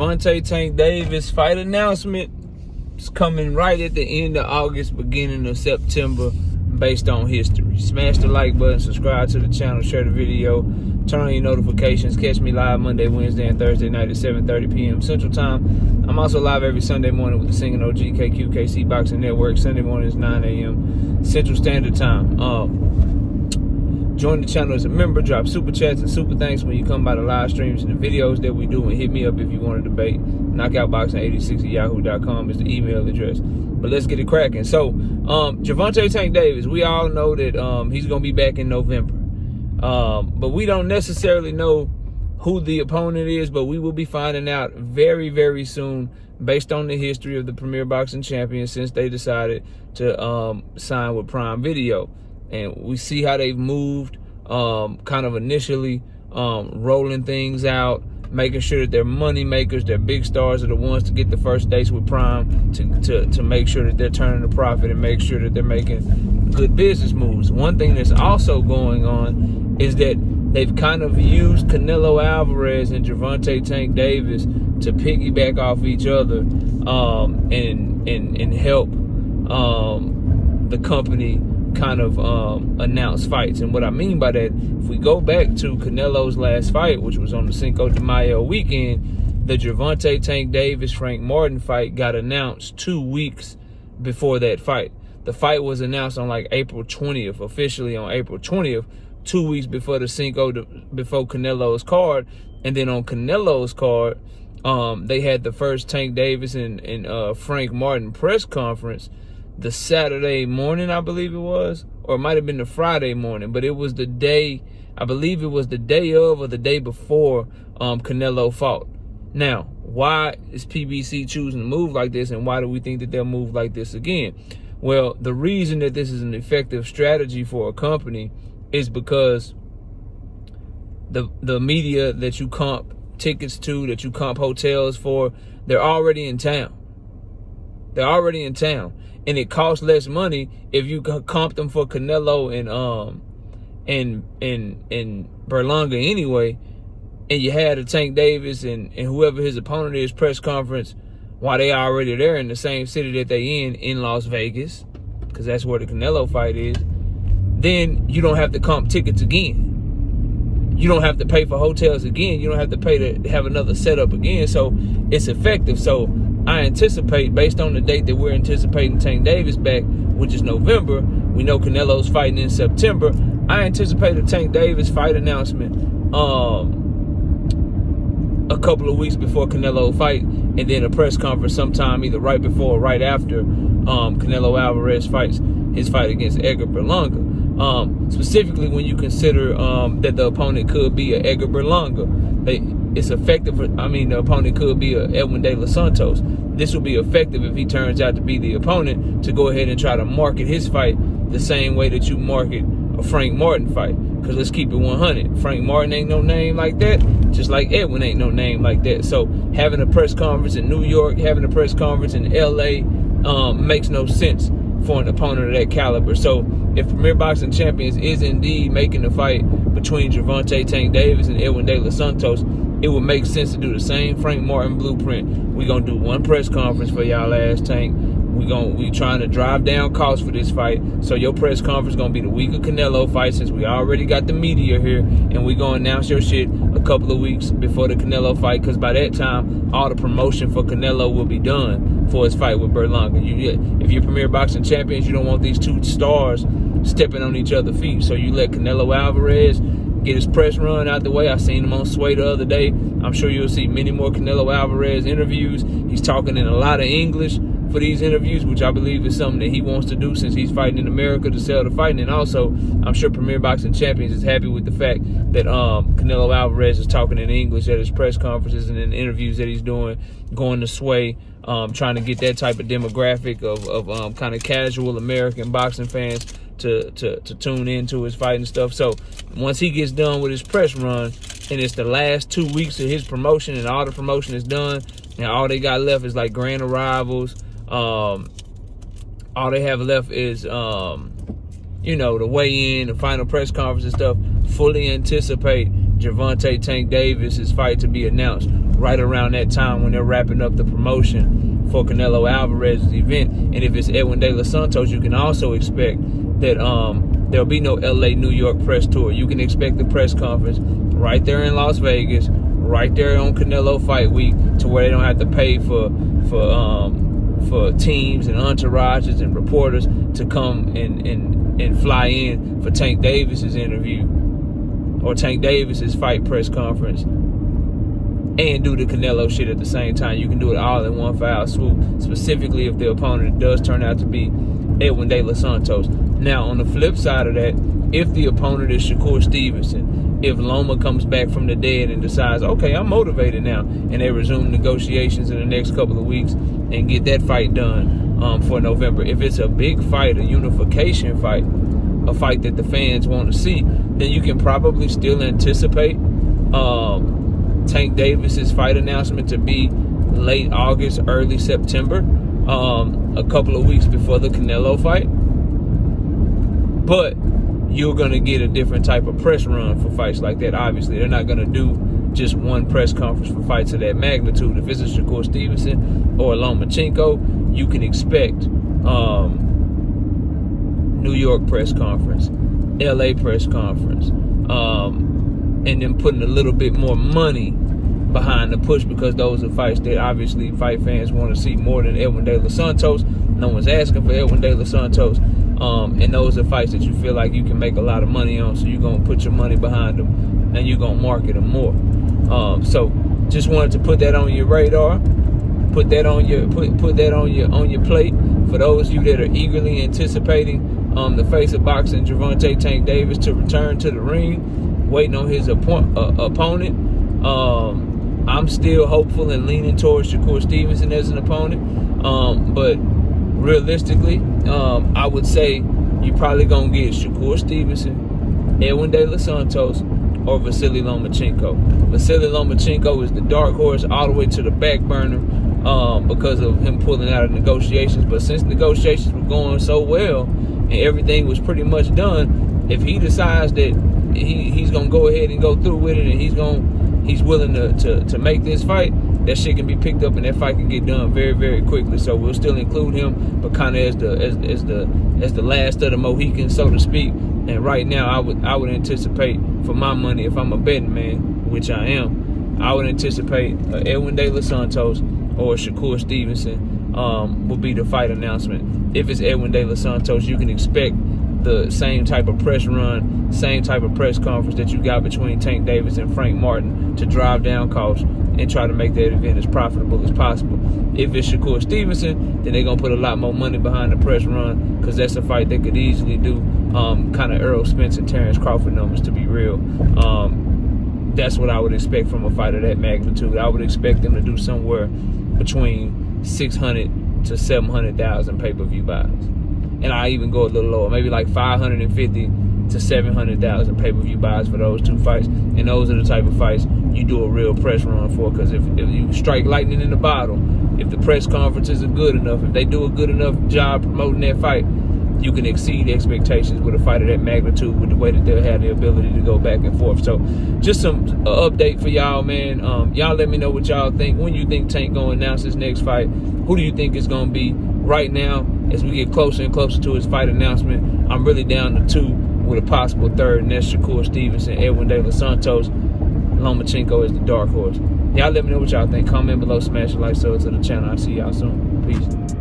Gervonta Tank Davis fight announcement is coming right at the end of August, beginning of September, based on history. Smash the like button, subscribe to the channel, share the video, turn on your notifications. Catch me live Monday, Wednesday, and Thursday night at 7:30 p.m. Central Time. I'm also live every Sunday morning with the Singing OG KQKC Boxing Network. Sunday morning is 9 a.m. Central Standard Time. Join the channel as a member, drop super chats and super thanks when you come by the live streams and the videos that we do, and hit me up if you want to debate. knockoutboxing86@yahoo.com is the email address. But let's get it cracking. So, Gervonta Tank Davis, we all know that he's going to be back in November. But we don't necessarily know who the opponent is, but we will be finding out very, very soon based on the history of the Premier Boxing Champions since they decided to sign with Prime Video. And we see how they've moved, kind of initially rolling things out, making sure that their money makers, their big stars are the ones to get the first dates with Prime to make sure that they're turning a profit and make sure that they're making good business moves. One thing that's also going on is that they've kind of used Canelo Alvarez and Gervonta Tank Davis to piggyback off each other and help the company kind of announce fights. And what I mean by that, if we go back to Canelo's last fight, which was on the Cinco de Mayo weekend, the Gervonta Tank Davis Frank Martin fight got announced 2 weeks before that fight. The fight was announced on like April 20th, officially on April 20th, 2 weeks before the before Canelo's card. And then on Canelo's card, they had the first Tank Davis and Frank Martin press conference the Saturday morning, I believe it was, or it might have been the Friday morning, but it was the day, I believe it was the day of or the day before Canelo fought. Now, why is PBC choosing to move like this, and why do we think that they'll move like this again? Well, the reason that this is an effective strategy for a company is because the media that you comp tickets to, that you comp hotels for, they're already in town. They're already in town. And it costs less money if you comp them for Canelo and Berlanga anyway, and you had a Tank Davis and whoever his opponent is press conference while they already there in the same city that they in Las Vegas, because that's where the Canelo fight is. Then you don't have to comp tickets again. You don't have to pay for hotels again. You don't have to pay to have another setup again. So it's effective. So I anticipate, based on the date that we're anticipating Tank Davis back, which is November, we know Canelo's fighting in September. I anticipate a Tank Davis fight announcement a couple of weeks before Canelo fight, and then a press conference sometime either right before or right after Canelo Alvarez fights his fight against Edgar Berlanga. Specifically when you consider that the opponent could be a Edgar Berlanga. It's effective. The opponent could be a Edwin De Los Santos. This will be effective if he turns out to be the opponent, to go ahead and try to market his fight the same way that you market a Frank Martin fight. Because let's keep it 100. Frank Martin ain't no name like that, just like Edwin ain't no name like that. So having a press conference in New York, having a press conference in LA makes no sense for an opponent of that caliber. So if Premier Boxing Champions is indeed making the fight between Gervonta Tank Davis and Edwin De Los Santos, it would make sense to do the same Frank Martin blueprint. We're going to do one press conference for y'all ass, Tank. We trying to drive down costs for this fight. So your press conference is going to be the week of Canelo fight, since we already got the media here. And we're going to announce your shit a couple of weeks before the Canelo fight, because by that time, all the promotion for Canelo will be done for his fight with Berlanga. If you're Premier Boxing Champions, you don't want these two stars stepping on each other's feet. So you let Canelo Alvarez get his press run out the way. I seen him on Sway the other day. I'm sure you'll see many more Canelo Alvarez interviews. He's talking in a lot of English for these interviews, which I believe is something that he wants to do since he's fighting in America to sell the fight. And also, I'm sure Premier Boxing Champions is happy with the fact that Canelo Alvarez is talking in English at his press conferences and in interviews that he's doing, going to Sway, trying to get that type of demographic of kind of casual American boxing fans to tune into his fight and stuff. So once he gets done with his press run, and it's the last 2 weeks of his promotion, and all the promotion is done, and all they got left is like grand arrivals. All they have left is the weigh-in, the final press conference and stuff. Fully anticipate Gervonta Tank Davis' fight to be announced right around that time when they're wrapping up the promotion for Canelo Alvarez's event. And if it's Edwin De Los Santos, you can also expect that there'll be no LA, New York press tour. You can expect the press conference right there in Las Vegas, right there on Canelo Fight Week, to where they don't have to pay for teams and entourages and reporters to come and fly in for Tank Davis's interview or Tank Davis's fight press conference and do the Canelo shit at the same time. You can do it all in one foul swoop, specifically if the opponent does turn out to be Edwin De Los Santos. Now, on the flip side of that, if the opponent is Shakur Stevenson, if Loma comes back from the dead and decides, okay, I'm motivated now, and they resume negotiations in the next couple of weeks and get that fight done for November. If it's a big fight, a unification fight, a fight that the fans want to see, then you can probably still anticipate Tank Davis's fight announcement to be late August, early September, a couple of weeks before the Canelo fight. But you're going to get a different type of press run for fights like that. Obviously, they're not going to do just one press conference for fights of that magnitude. If it's a Shakur Stevenson or a Lomachenko, you can expect New York press conference, LA press conference, and then putting a little bit more money behind the push, because those are fights that obviously fight fans want to see more than Edwin De Los Santos. No one's asking for Edwin De Los Santos. And those are fights that you feel like you can make a lot of money on, so you're going to put your money behind them and you're going to market them more. So just wanted to put that on your radar, put that on your plate for those of you that are eagerly anticipating the face of boxing, Gervonta Tank Davis, to return to the ring, waiting on his opponent. I'm still hopeful and leaning towards Shakur Stevenson as an opponent, but realistically, I would say you're probably going to get Shakur Stevenson, Edwin De Los Santos, or Vasily Lomachenko. Vasily Lomachenko is the dark horse all the way to the back burner because of him pulling out of negotiations. But since negotiations were going so well and everything was pretty much done, if he decides that he's going to go ahead and go through with it and he's willing to make this fight, that shit can be picked up and that fight can get done very, very quickly. So we'll still include him, but kind of as the last of the Mohicans, so to speak. And right now, I would anticipate, for my money, if I'm a betting man, which I am, I would anticipate Edwin De Los Santos or Shakur Stevenson will be the fight announcement. If it's Edwin De Los Santos, you can expect the same type of press run, same type of press conference that you got between Tank Davis and Frank Martin to drive down costs and try to make that event as profitable as possible. If it's Shakur Stevenson, then they're going to put a lot more money behind the press run, because that's a fight that could easily do kind of Errol Spence and Terrence Crawford numbers, to be real. That's what I would expect from a fight of that magnitude. I would expect them to do somewhere between 600 to 700,000 pay-per-view buys. And I even go a little lower, maybe like 550 to 700,000 pay-per-view buys for those two fights. And those are the type of fights you do a real press run for, because if you strike lightning in the bottle, if the press conferences are good enough, if they do a good enough job promoting that fight, you can exceed expectations with a fight of that magnitude, with the way that they'll have the ability to go back and forth. So just some update for y'all, man. Y'all let me know what y'all think. When you think Tank going to announce his next fight? Who do you think is going to be? Right now, as we get closer and closer to his fight announcement, I'm really down to two with a possible third, and that's Shakur Stevenson, Edwin De Los Santos. Lomachenko is the dark horse. Y'all let me know what y'all think. Comment below, smash a like, sub to the channel. I'll see y'all soon. Peace.